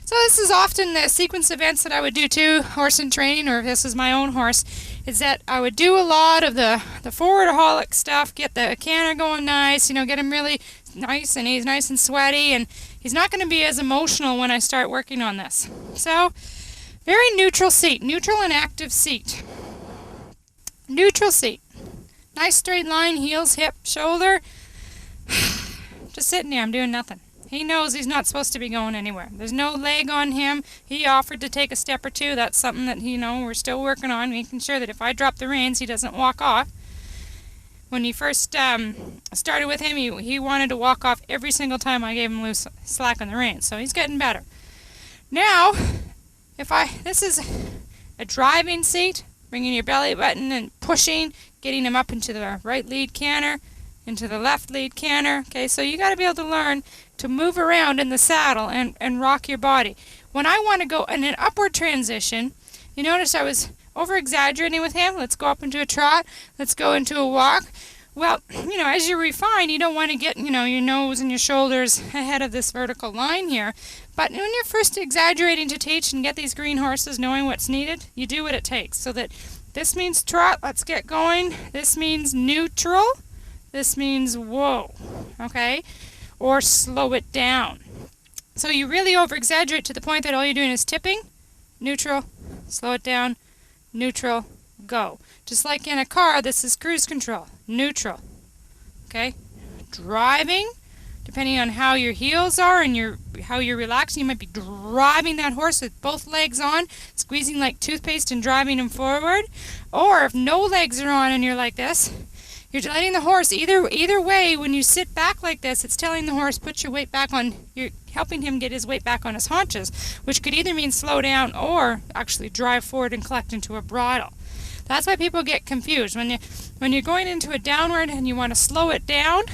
So this is often the sequence of events that I would do too, horse in training, or if this is my own horse, is that I would do a lot of the forward-holic stuff, get the canter going nice, get him really nice, and he's nice and sweaty, and he's not going to be as emotional when I start working on this. So, very neutral seat, neutral and active seat. Neutral seat. Nice straight line, heels, hip, shoulder. Just sitting there, I'm doing nothing. He knows he's not supposed to be going anywhere. There's no leg on him. He offered to take a step or two. That's something that, we're still working on, making sure that if I drop the reins, he doesn't walk off. When he first started with him, he wanted to walk off every single time I gave him loose slack on the reins. So he's getting better. Now, this is a driving seat, bringing your belly button and pushing, getting him up into the right lead canter, into the left lead canter. Okay, so you got to be able to learn to move around in the saddle and rock your body. When I want to go in an upward transition, you notice I was over-exaggerating with him. Let's go up into a trot. Let's go into a walk. Well, as you refine, you don't want to get, your nose and your shoulders ahead of this vertical line here. But when you're first exaggerating to teach and get these green horses knowing what's needed, you do what it takes. So that this means trot, let's get going. This means neutral. This means whoa, okay? Or slow it down. So you really over-exaggerate to the point that all you're doing is tipping, neutral, slow it down, neutral, go. Just like in a car, this is cruise control, neutral, okay? Driving, depending on how your heels are and how you're relaxing, you might be driving that horse with both legs on, squeezing like toothpaste and driving him forward. Or if no legs are on and you're like this, you're letting the horse, either way, when you sit back like this, it's telling the horse, put your weight back on, you're helping him get his weight back on his haunches, which could either mean slow down or actually drive forward and collect into a bridle. That's why people get confused. When you're going into a downward and you want to slow it down,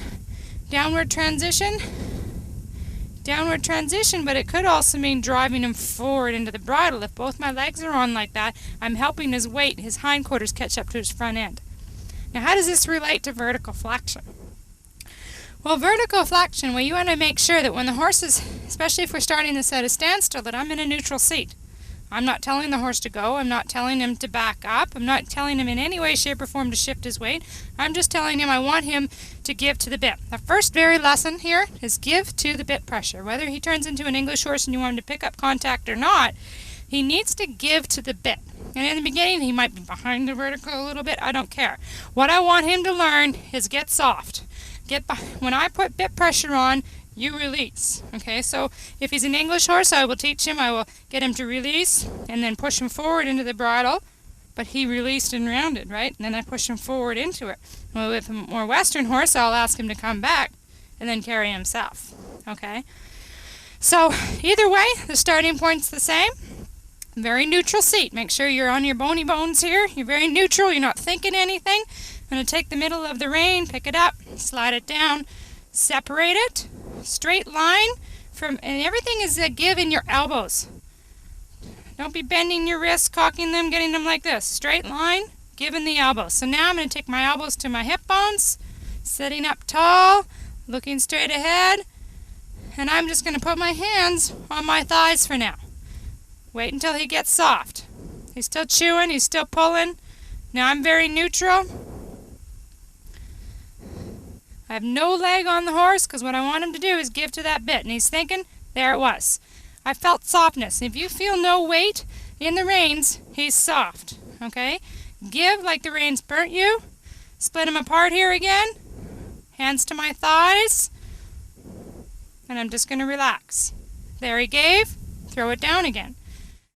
downward transition, but it could also mean driving him forward into the bridle. If both my legs are on like that, I'm helping his weight, his hindquarters catch up to his front end. Now, how does this relate to vertical flexion? Well, vertical flexion, you want to make sure that when the horse is, especially if we're starting this at a standstill, that I'm in a neutral seat. I'm not telling the horse to go. I'm not telling him to back up. I'm not telling him in any way, shape, or form to shift his weight. I'm just telling him I want him to give to the bit. The first very lesson here is give to the bit pressure. Whether he turns into an English horse and you want him to pick up contact or not, he needs to give to the bit. And in the beginning, he might be behind the vertical a little bit. I don't care. What I want him to learn is get soft. When I put bit pressure on, you release. Okay, so if he's an English horse, I will teach him. I will get him to release and then push him forward into the bridle. But he released and rounded, right? And then I push him forward into it. Well, with a more Western horse, I'll ask him to come back and then carry himself. Okay? So either way, the starting point's the same. Very neutral seat. Make sure you're on your bony bones here. You're very neutral. You're not thinking anything. I'm going to take the middle of the rein, pick it up, slide it down, separate it, straight line, and everything is a give in your elbows. Don't be bending your wrists, cocking them, getting them like this. Straight line, give in the elbows. So now I'm going to take my elbows to my hip bones, sitting up tall, looking straight ahead, and I'm just going to put my hands on my thighs for now. Wait until he gets soft. He's still chewing, he's still pulling. Now I'm very neutral. I have no leg on the horse because what I want him to do is give to that bit. And he's thinking, there it was. I felt softness. If you feel no weight in the reins, he's soft. Okay? Give like the reins burnt you. Split them apart here again. Hands to my thighs. And I'm just going to relax. There he gave. Throw it down again.